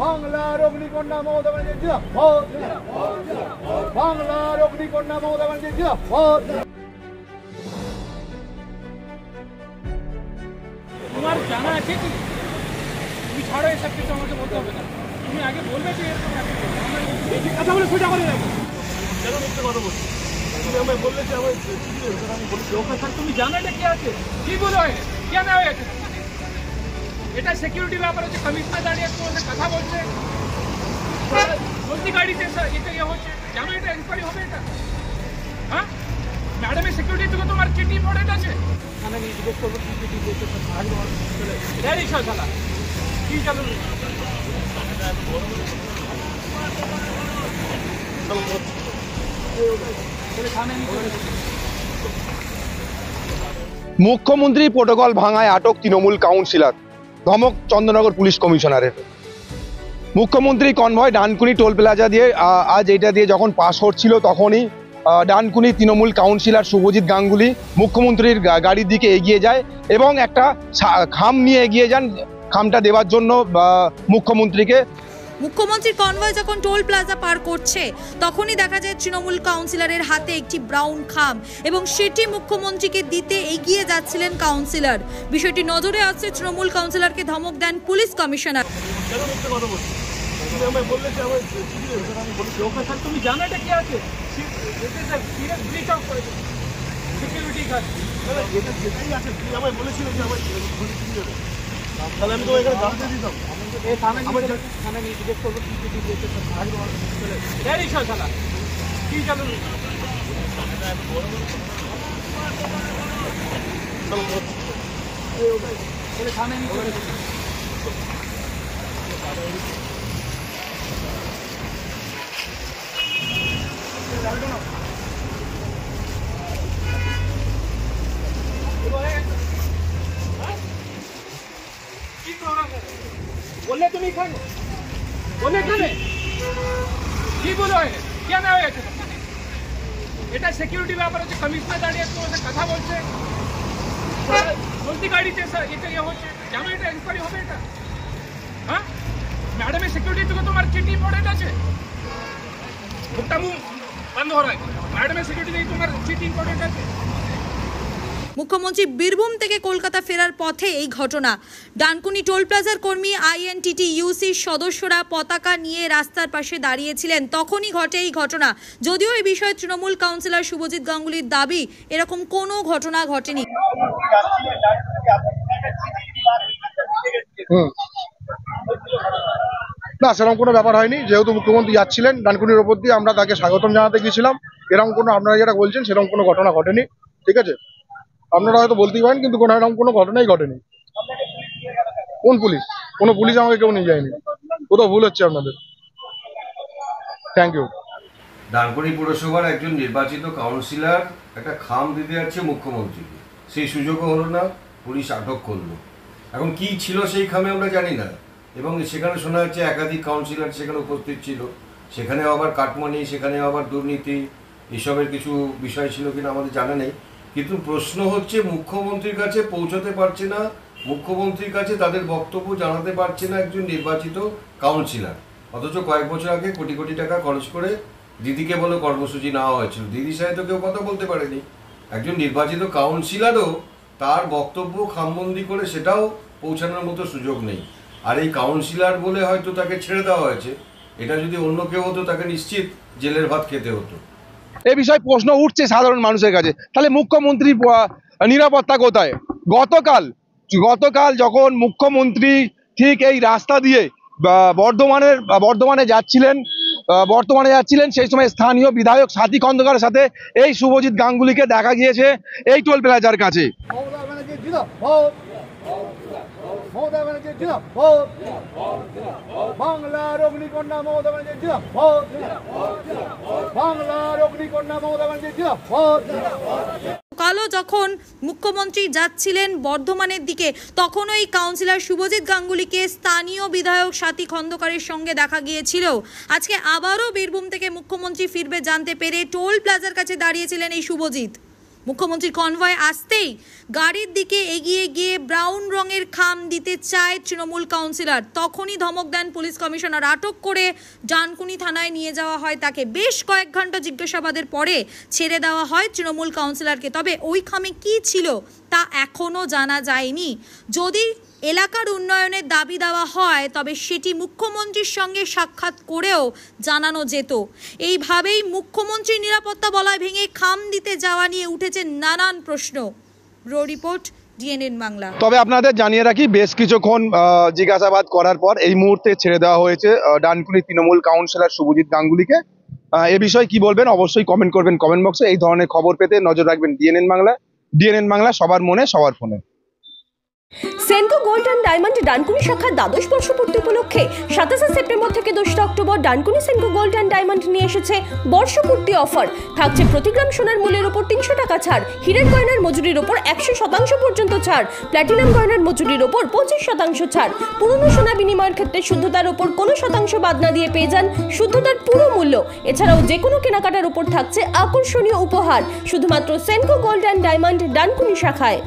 বাংলার অগ্নিকন্যা মমতা ব্যানার্জি জিন্দাবাদ, বাংলার অগ্নিকন্যা মমতা ব্যানার্জি জিন্দাবাদ। তোমার জানা আছে কি? তুমি ছাড়ো এসব কিছু, আমাকে বলতে হবে না। তুমি আগে বলবে যে এরকম কথা বলে সোজা করে রাখো। কেন মিথ্যে কথা বলছো? তুমি আমায় বললে যে আমার তুমি জানো এটা কি আছে, কি বলো কেন হয়েছে? এটা সিকিউরিটি ব্যাপার হচ্ছে, কমিশনার দাঁড়িয়ে তোমাদের কথা বলছে, চলতি গাড়িতে এটা ইয়ে হচ্ছে, জানো এটা এনকোয়ারি হবে এটা? হ্যাঁ, ম্যাডামের সিকিউরিটি থেকে তোমার চিঠি ইম্পর্টেন্ট আছে। আমি জিজ্ঞেস করবো কি চিঠি দিয়েছে, কি চালু মুখ্যমন্ত্রী প্রোটোকল ভাঙায় আটক তৃণমূল কাউন্সিলর, ধমক চন্দ্রনগর পুলিশ কমিশনারের। মুখ্যমন্ত্রী কনভয় ডানকুনি টোল প্লাজা দিয়ে আজ এটা দিয়ে যখন পাস হচ্ছিল তখনই ডানকুনি তৃণমূল কাউন্সিলর শুভজিৎ গাঙ্গুলি মুখ্যমন্ত্রীর গাড়ির দিকে এগিয়ে যায় এবং একটা খাম নিয়ে এগিয়ে যান খামটা দেওয়ার জন্য মুখ্যমন্ত্রীকে। মুখ্যমন্ত্রীর কনভয় যখন টোল প্লাজা পার করছে তখনই দেখা যায় তৃণমূল কাউন্সিলরের হাতে একটি ব্রাউন খাম এবং সেটি মুখ্যমন্ত্রীকে দিতে এগিয়ে যাচ্ছিলেন কাউন্সিলর। বিষয়টি নজরে আসছে, তৃণমূল কাউন্সিলরকে ধমক দেন পুলিশ কমিশনার। তুমি জানো এটা কি আছে, তাহলে আমি তো এখানে জানতে দিতাম। থানায় নিয়ে জিজ্ঞেস করবো কি চিঠি দিয়েছে, কি চালু থানায় নিয়ে বললে তুমি এখানে বললে এখানে কি বলো কেন হয়েছে? এটা সিকিউরিটি ব্যাপার হচ্ছে, কমিশনার দাঁড়িয়ে তোমাদের কথা বলছে, চলতি গাড়িতে এটা ইয়ে হচ্ছে, জানো এটা এনকোয়ারি হবে এটা? হ্যাঁ, ম্যাডামের সিকিউরিটি থেকে তোমার চিঠি ইম্পর্টেন্ট আছে। মুখটা মুখ বন্ধ হয়, ম্যাডামের সিকিউরিটি থেকে তোমার চিঠি ইম্পর্টেন্ট আছে। মুখ্যমন্ত্রী বীরভূম থেকে কলকাতা ফেরার পথে এই ঘটনা। ডানকুনি টোল প্লাজার কর্মী INTTUCর সদস্যরা পতাকা নিয়ে রাস্তার পাশে দাঁড়িয়েছিলেন, তখনই ঘটে এই ঘটনা। যদিও এই বিষয়ে তৃণমূল কাউন্সিলর শুভজিৎ গাঙ্গুলির দাবি এরকম কোনো ঘটনা ঘটেনি। না, সেরকম কোনো ব্যাপার হয়নি। যেহেতু মুখ্যমন্ত্রী যাচ্ছিলেন ডানকুনির ওপর দিয়ে, আমরা তাকে স্বাগতম জানাতে গিয়েছিলাম। এরকম কোনো, আপনারা যেটা বলছেন সেরকম কোনো ঘটনা ঘটেনি। ঠিক আছে, আপনারা হয়তো বলতেই পারেন, কিন্তু কোনো এরকম কোনো ঘটনাই ঘটেনি। কোন পুলিশ? কোনো পুলিশ আমাকে কেউ নিয়ে যায়নি। কোথাও ভুল হচ্ছে আপনাদের। Thank you. ডানকুনি পুরসভার একজন নির্বাচিত কাউন্সিলর একটা খাম দিতে যাচ্ছে মুখ্যমন্ত্রীকে, সেই সুযোগও হলো না, পুলিশ আটক করলো। এখন কি ছিল সেই খামে আমরা জানি না, এবং সেখানে শোনা যাচ্ছে একাধিক কাউন্সিলর সেখানে উপস্থিত ছিল। সেখানে আবার কাটমানি, সেখানে আবার দুর্নীতি, এসবের কিছু বিষয় ছিল কিনা আমাদের জানা নেই। কিন্তু প্রশ্ন হচ্ছে, মুখ্যমন্ত্রীর কাছে পৌঁছাতে পারছে না, মুখ্যমন্ত্রীর কাছে তাদের বক্তব্য জানাতে পারছে না একজন নির্বাচিত কাউন্সিলর। অথচ কয়েক বছর আগে কোটি কোটি টাকা খরচ করে দিদিকে বলে কর্মসূচি নেওয়া হয়েছিল, দিদির সাথে তো কেউ কথা বলতে পারেনি। একজন নির্বাচিত কাউন্সিলরও তার বক্তব্য খামবন্দি করে সেটাও পৌঁছানোর মতো সুযোগ নেই। আর এই কাউন্সিলর বলে হয়তো তাকে ছেড়ে দেওয়া হয়েছে, এটা যদি অন্য কেউ হতো তাকে নিশ্চিত জেলের ভাত খেতে হতো। এই বিষয়ে প্রশ্ন উঠছে সাধারণ মানুষের কাছে, তাহলে মুখ্যমন্ত্রী নিরাপত্তা কোথায়? গতকাল যখন মুখ্যমন্ত্রী ঠিক এই রাস্তা দিয়ে বর্ধমানে যাচ্ছিলেন, সেই সময় স্থানীয় বিধায়ক সাথী খন্দকারের সাথে এই শুভজিৎ গাঙ্গুলিকে দেখা গিয়েছে এই টোল প্লাজার কাছে। বাংলার অগ্নিকন্যা মমতা ব্যানার্জি জিন্দাবাদ, বাংলার অগ্নিকন্যা মমতা ব্যানার্জি জিন্দাবাদ। কালো যখন মুখ্যমন্ত্রী যাচ্ছিলেন বর্ধমানের দিকে, তখন ওই কাউন্সিলর শুভজিৎ গাঙ্গুলিকে স্থানীয় বিধায়ক সাথী খন্দকারের সঙ্গে দেখা গিয়েছিল। আজকে আবারও বীরভূম থেকে মুখ্যমন্ত্রী ফিরবে জানতে পেরে টোল প্লাজার কাছে দাঁড়িয়েছিলেন এই শুভজিৎ। মুখ্যমন্ত্রীর কনভয় আসতেই গাড়ির দিকে এগিয়ে গিয়ে ব্রাউন রঙের খাম দিতে চায় তৃণমূল কাউন্সিলর। তখনই ধমক দেন পুলিশ কমিশনার। আটক করে ডানকুনি থানায় নিয়ে যাওয়া হয় তাকে। বেশ কয়েক ঘন্টা জিজ্ঞাসাবাদের পরে ছেড়ে দেওয়া হয় তৃণমূল কাউন্সিলরকে। তবে ওই খামে কি ছিল তা এখনও জানা যায়নি। যদি এলাকার উন্নয়নের দাবি দেওয়া হয় তবে সেটি মুখ্যমন্ত্রীর সঙ্গে সাক্ষাৎ করেও জানানো যেত। এইভাবেই মুখ্যমন্ত্রীর নিরাপত্তা বলয় ভেঙে খাম দিতে যাওয়া নিয়ে উঠেছে নানান প্রশ্ন। Bureau report, DNN Bangla. তবে আপনাদের জানিয়ে রাখি, বেশ কিছুক্ষণ জিজ্ঞাসাবাদ করার পর এই মুহূর্তে ছেড়ে দেওয়া হয়েছে ডানকুনি তৃণমূল কাউন্সিলর শুভজিৎ গাঙ্গুলিকে। এ বিষয়ে কি বলবেন অবশ্যই কমেন্ট করবেন কমেন্ট বক্সে। এই ধরনের খবর পেতে নজর রাখবেন ডিএনএন বাংলা। ডিএনএন বাংলা, সবার মনে সবার ফোনে। Senco gold and diamond Dankuni শাখার দ্বাদশ বর্ষপূর্তি উপলক্ষে 27 সেপ্টেম্বর থেকে 2 October Dankuni Senco gold and diamond নিয়ে এসেছে বর্ষপূর্তি অফার। থাকছে প্রতি গ্রাম সোনার মূল্যের উপর 300 টাকা ছাড়, হীরের গয়নার মজুরির উপর 100% পর্যন্ত ছাড়, প্ল্যাটিনাম গয়নার মজুরির উপর 25% ছাড়। পুরনো সোনা বিনিময়ের ক্ষেত্রে শুদ্ধতার উপর কোনো শতাংশ বাদ না দিয়ে পেয়ে যান শুদ্ধতার পুরো মূল্য। এছাড়াও যে কোনো কেনাকাটার উপর থাকছে আকর্ষণীয় উপহার, শুধুমাত্র Senco gold and diamond Dankuni শাখায়।